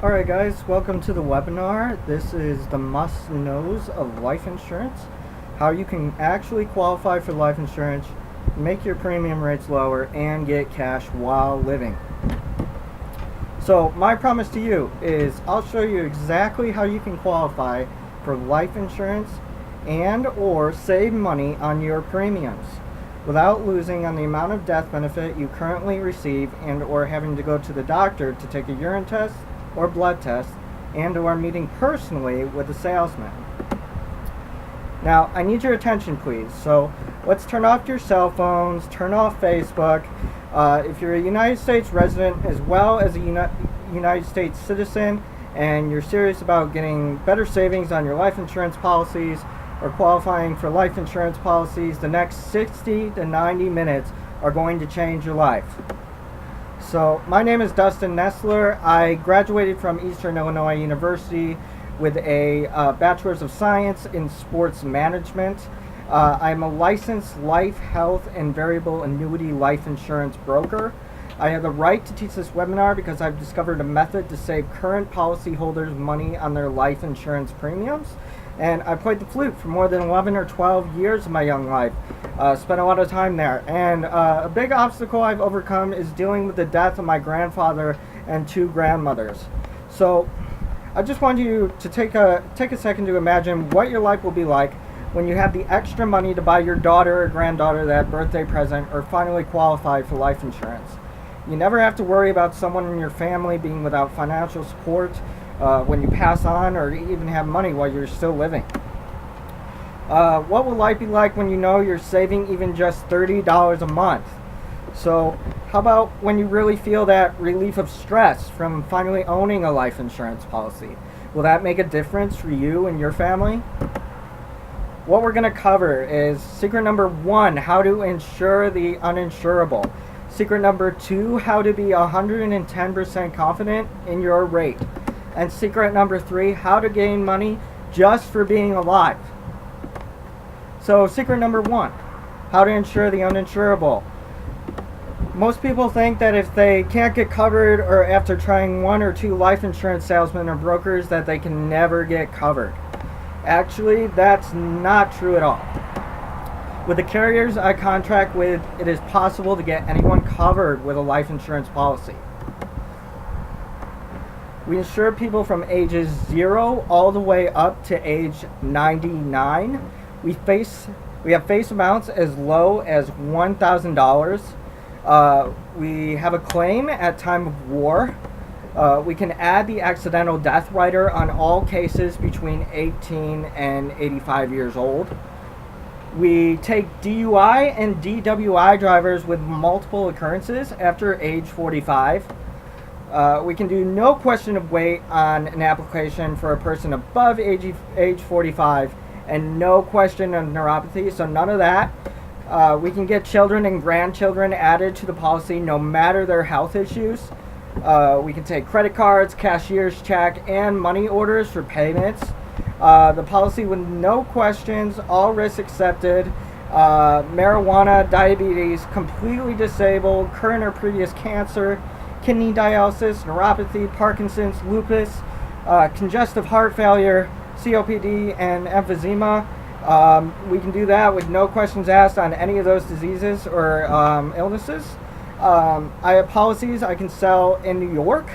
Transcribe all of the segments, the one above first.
Alright guys, welcome to the webinar. This is the must-knows of life insurance. How you can actually qualify for life insurance, make your premium rates lower, and get cash while living. So my promise to you is I'll show you exactly how you can qualify for life insurance and or save money on your premiums without losing on the amount of death benefit you currently receive and or having to go to the doctor to take a urine test or blood test and or meeting personally with a salesman. Now, I need your attention please. So let's turn off your cell phones, turn off Facebook. If you're a United States resident as well as a United States citizen and you're serious about getting better savings on your life insurance policies or qualifying for life insurance policies, the next 60 to 90 minutes are going to change your life. So my name is Dustin Nestler. I graduated from Eastern Illinois University with a Bachelor's of Science in Sports Management. I'm a licensed life, health, and variable annuity life insurance broker. I have the right to teach this webinar because I've discovered a method to save current policyholders money on their life insurance premiums. And I played the flute for more than 11 or 12 years of my young life. Spent a lot of time there. And a big obstacle I've overcome is dealing with the death of my grandfather and two grandmothers. So I just want you to take a second to imagine what your life will be like when you have the extra money to buy your daughter or granddaughter that birthday present or finally qualify for life insurance. You never have to worry about someone in your family being without financial support when you pass on or even have money while you're still living. What will life be like when you know you're saving even just $30 a month? So how about when you really feel that relief of stress from finally owning a life insurance policy? Will that make a difference for you and your family? What we're going to cover is secret number 1, how to insure the uninsurable. Secret number 2, how to be 110% confident in your rate. And secret number 3, how to gain money just for being alive. So secret number 1, how to insure the uninsurable. Most people think that if they can't get covered or after trying 1 or 2 life insurance salesmen or brokers that they can never get covered. Actually, that's not true at all. With the carriers I contract with, it is possible to get anyone covered with a life insurance policy. We insure people from ages 0 all the way up to age 99. We have face amounts as low as $1,000. We have a claim at time of war. We can add the accidental death rider on all cases between 18 and 85 years old. We take DUI and DWI drivers with multiple occurrences after age 45. We can do no question of weight on an application for a person above age 45 and no question of neuropathy, so none of that. We can get children and grandchildren added to the policy no matter their health issues. We can take credit cards, cashier's check, and money orders for payments. The policy with no questions, all risks accepted. Marijuana, diabetes, completely disabled, current or previous cancer, kidney dialysis, neuropathy, Parkinson's, lupus, congestive heart failure, COPD, and emphysema. We can do that with no questions asked on any of those diseases or illnesses. I have policies I can sell in New York.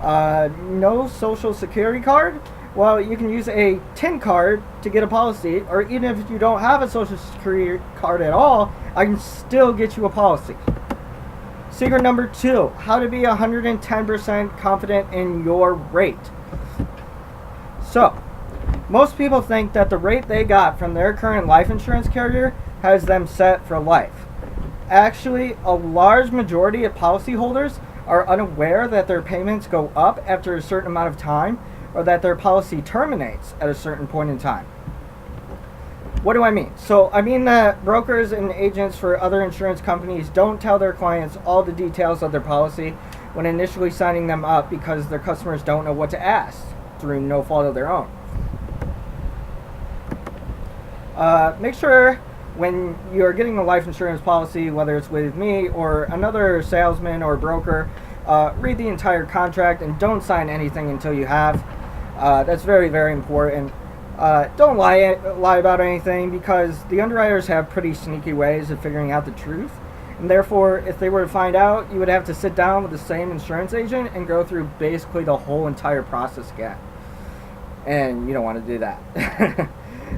No social security card. Well, you can use a TIN card to get a policy, or even if you don't have a social security card at all, I can still get you a policy. Secret number 2, how to be 110% confident in your rate. So, most people think that the rate they got from their current life insurance carrier has them set for life. Actually, a large majority of policyholders are unaware that their payments go up after a certain amount of time or that their policy terminates at a certain point in time. What do I mean? So I mean that brokers and agents for other insurance companies don't tell their clients all the details of their policy when initially signing them up because their customers don't know what to ask through no fault of their own. Make sure when you're getting a life insurance policy, whether it's with me or another salesman or broker, read the entire contract and don't sign anything until you have. That's very, very important. Don't lie about anything, because the underwriters have pretty sneaky ways of figuring out the truth. And therefore, if they were to find out, you would have to sit down with the same insurance agent and go through basically the whole entire process again. And you don't want to do that.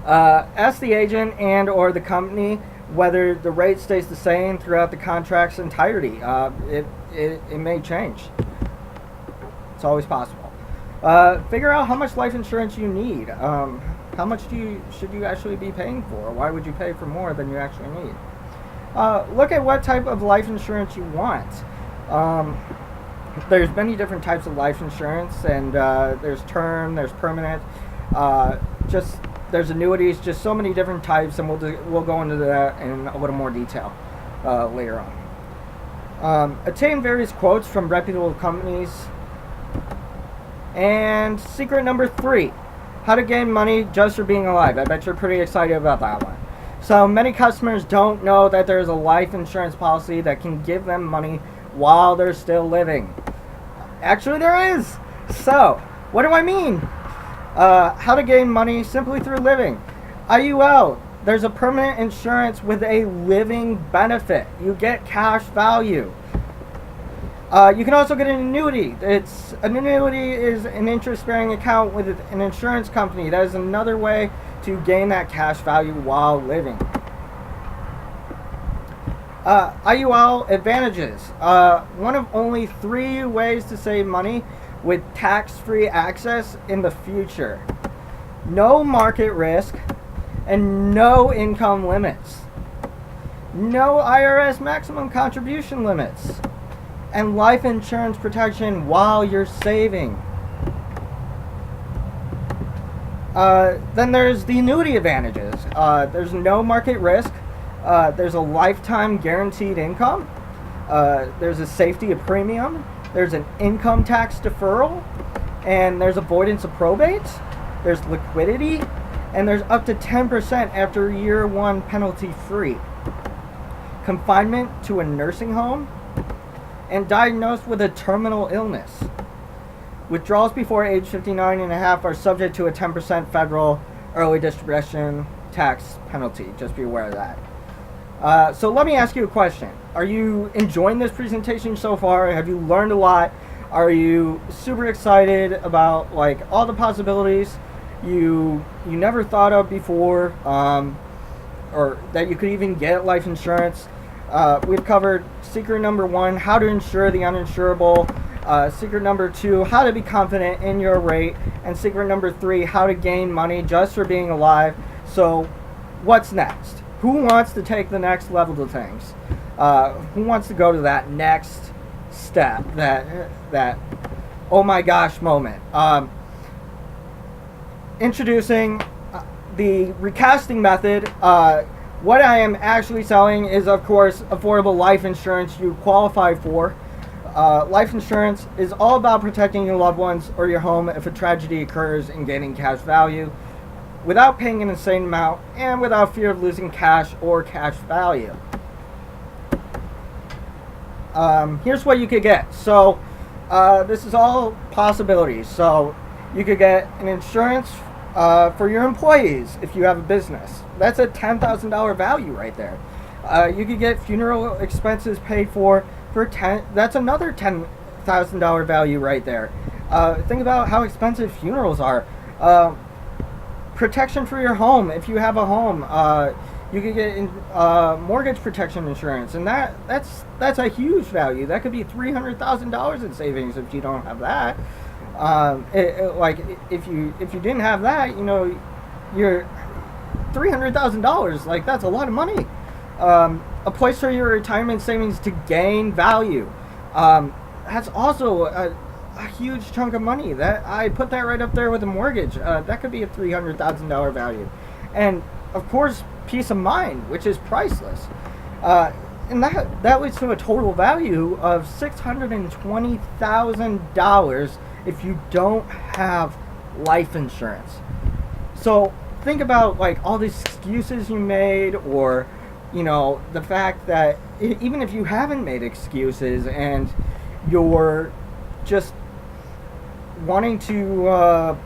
Ask the agent and or the company whether the rate stays the same throughout the contract's entirety. It may change. It's always possible. Figure out how much life insurance you need. How much should you actually be paying for? Why would you pay for more than you actually need? Look at what type of life insurance you want. There's many different types of life insurance, and there's term, there's permanent, there's annuities, just so many different types, and we'll go into that in a little more detail later on. Obtain various quotes from reputable companies. And secret number 3, how to gain money just for being alive. I bet you're pretty excited about that one. So many customers don't know that there's a life insurance policy that can give them money while they're still living. Actually, there is. So, what do I mean? How to gain money simply through living. IUL, there's a permanent insurance with a living benefit. You get cash value. You can also get an annuity. An annuity is an interest-bearing account with an insurance company. That is another way to gain that cash value while living. IUL advantages. One of only 3 ways to save money with tax-free access in the future. No market risk and no income limits. No IRS maximum contribution limits. And life insurance protection while you're saving. Then there's the annuity advantages. There's no market risk. There's a lifetime guaranteed income. There's a safety of premium. There's an income tax deferral. And there's avoidance of probate. There's liquidity. And there's up to 10% after year 1 penalty free. Confinement to a nursing home. And diagnosed with a terminal illness. Withdrawals before age 59 and a half are subject to a 10% federal early distribution tax penalty. Just be aware of that. So let me ask you a question. Are you enjoying this presentation so far? Have you learned a lot? Are you super excited about like all the possibilities you never thought of before, or that you could even get life insurance? We've covered secret number 1, how to insure the uninsurable. Secret number 2, how to be confident in your rate. And secret number 3, how to gain money just for being alive. So what's next? Who wants to take the next level to things? Who wants to go to that next step, that oh my gosh moment? Introducing the recasting method. What I am actually selling is, of course, affordable life insurance you qualify for. Life insurance is all about protecting your loved ones or your home if a tragedy occurs and gaining cash value without paying an insane amount and without fear of losing cash or cash value. Here's what you could get. So this is all possibilities. So you could get an insurance for your employees if you have a business. That's a $10,000 value right there. You could get funeral expenses paid for that's another $10,000 value right there. Think about how expensive funerals are. Protection for your home if you have a home. You could get mortgage protection insurance, and that's a huge value. That could be $300,000 in savings if you don't have that. Like if you didn't have that, you know, you're $300,000. Like that's a lot of money. A place for your retirement savings to gain value. That's also a huge chunk of money. That I put that right up there with a mortgage. That could be a $300,000 value, and of course, peace of mind, which is priceless. And that leads to a total value of $620,000 if you don't have life insurance. So think about like all these excuses you made, or you know, the fact that even if you haven't made excuses and you're just wanting to,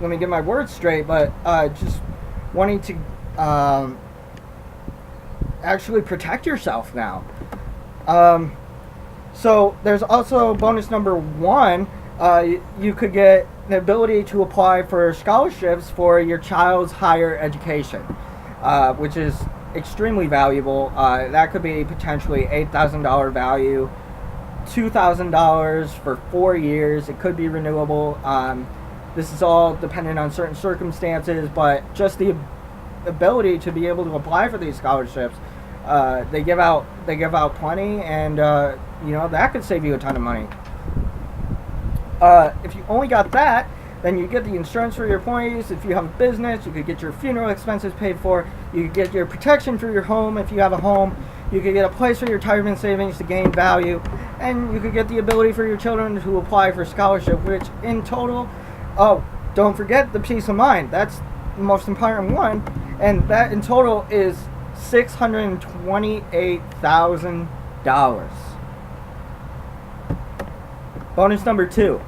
let me get my words straight, but just wanting to actually protect yourself now. So there's also bonus number 1. You could get the ability to apply for scholarships for your child's higher education, which is extremely valuable. That could be potentially $8,000 value, $2,000 for 4 years. It could be renewable. This is all dependent on certain circumstances, but just the ability to be able to apply for these scholarships, they give out plenty, and that could save you a ton of money. If you only got that, then you get the insurance for your employees. If you have a business, you could get your funeral expenses paid for. You could get your protection for your home if you have a home. You could get a place for your retirement savings to gain value, and you could get the ability for your children to apply for scholarship, which in total, don't forget the peace of mind. That's the most important one, and that in total is $628,000. Bonus number 2.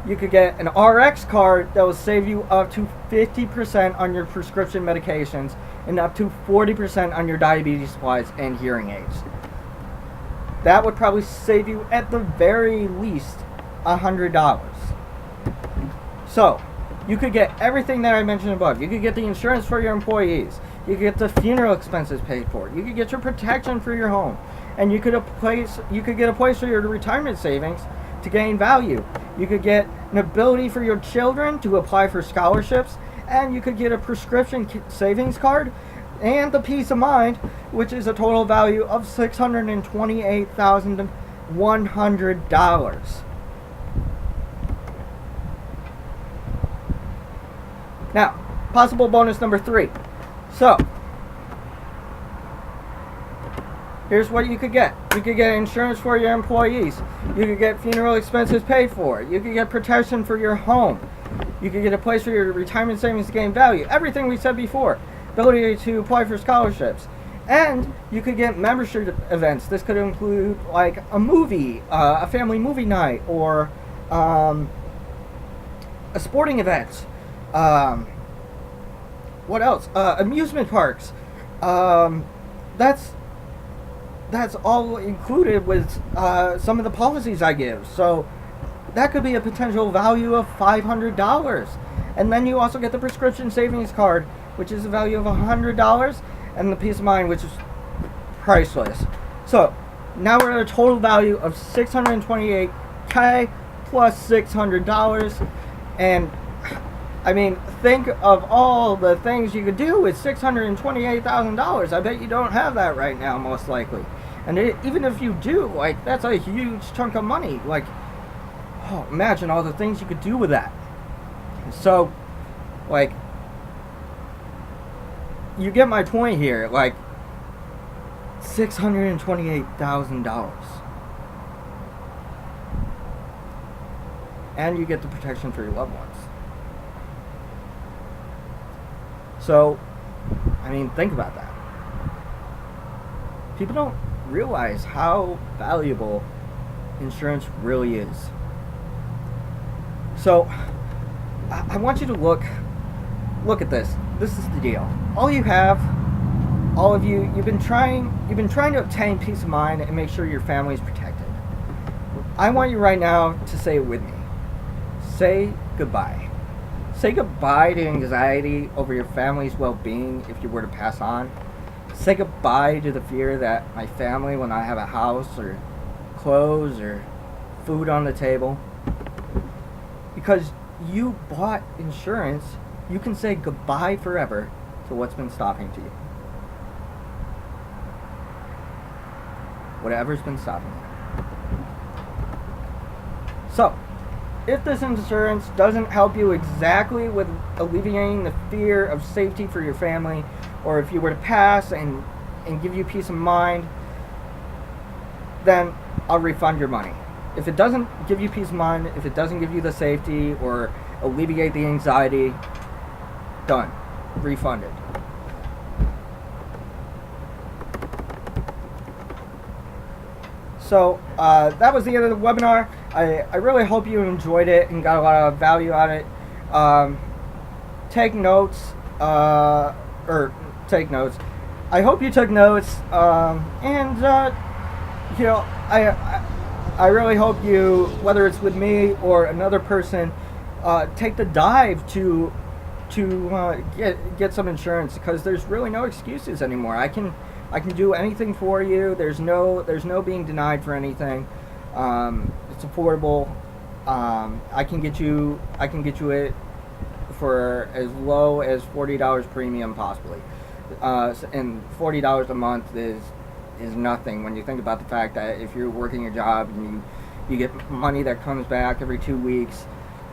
You could get an RX card that will save you up to 50% on your prescription medications and up to 40% on your diabetes supplies and hearing aids. That would probably save you at the very least $100. So, you could get everything that I mentioned above. You could get the insurance for your employees. You could get the funeral expenses paid for. You could get your protection for your home. And you could get a place for your retirement savings to gain value. You could get an ability for your children to apply for scholarships, and you could get a prescription savings card and the peace of mind, which is a total value of $628,100. Now, possible bonus number 3. So, here's what you could get. You could get insurance for your employees. You could get funeral expenses paid for. You could get protection for your home. You could get a place for your retirement savings to gain value. Everything we said before. Ability to apply for scholarships. And you could get membership events. This could include like a movie, a family movie night, or a sporting event. What else? Amusement parks. That's all included with some of the policies I give. So that could be a potential value of $500. And then you also get the prescription savings card, which is a value of $100, and the peace of mind, which is priceless. So now we're at a total value of $628K plus $600. And I mean, think of all the things you could do with $628,000. I bet you don't have that right now, most likely. And even if you do, like, that's a huge chunk of money. Like, imagine all the things you could do with that. So, like, you get my point here. Like, $628,000. And you get the protection for your loved ones. So, I mean, think about that. People don't realize how valuable insurance really is. So, I want you to look at this. This is the deal. All of you, you've been trying to obtain peace of mind and make sure your family is protected. I want you right now to say it with me. Say goodbye. Say goodbye to anxiety over your family's well-being if you were to pass on. Say goodbye to the fear that my family will not have a house or clothes or food on the table. Because you bought insurance, you can say goodbye forever to what's been stopping to you. Whatever's been stopping you. So, if this insurance doesn't help you exactly with alleviating the fear of safety for your family, or if you were to pass and give you peace of mind, then I'll refund your money. If it doesn't give you peace of mind, if it doesn't give you the safety or alleviate the anxiety, done. Refunded. So that was the end of the webinar. I really hope you enjoyed it and got a lot of value out of it. Take notes, take notes. I hope you took notes, and you know, I really hope you, whether it's with me or another person, take the dive to get some insurance, because there's really no excuses anymore. I can do anything for you. There's no being denied for anything. It's affordable. I can get you it for as low as $40 premium possibly, and $40 a month is nothing when you think about the fact that if you're working a job and you get money that comes back every 2 weeks,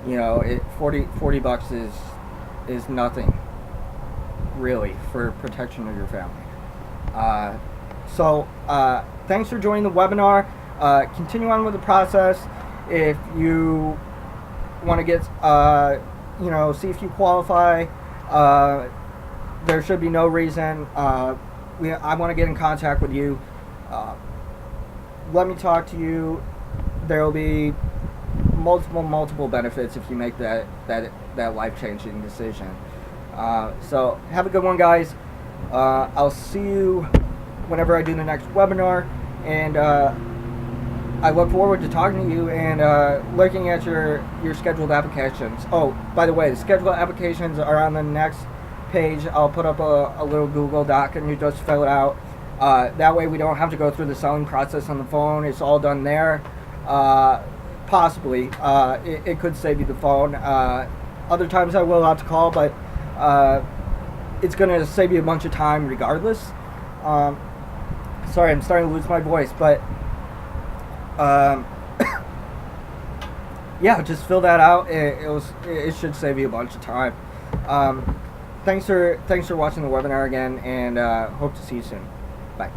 you know, $40 bucks is nothing really for protection of your family. So thanks for joining the webinar. Continue on with the process. If you want to get you know, see if you qualify, there should be no reason. I want to get in contact with you. Let me talk to you. There will be multiple benefits if you make that life-changing decision. So have a good one, guys. I'll see you whenever I do the next webinar, and I look forward to talking to you and looking at your scheduled applications. Oh, by the way, the scheduled applications are on the next page. I'll put up a little Google Doc and you just fill it out. That way we don't have to go through the selling process on the phone. It's all done there. Possibly. It could save you the phone. Other times I will have to call, but it's going to save you a bunch of time regardless. Sorry, I'm starting to lose my voice, but yeah, just fill that out. It should save you a bunch of time. Thanks for watching the webinar again, and hope to see you soon. Bye.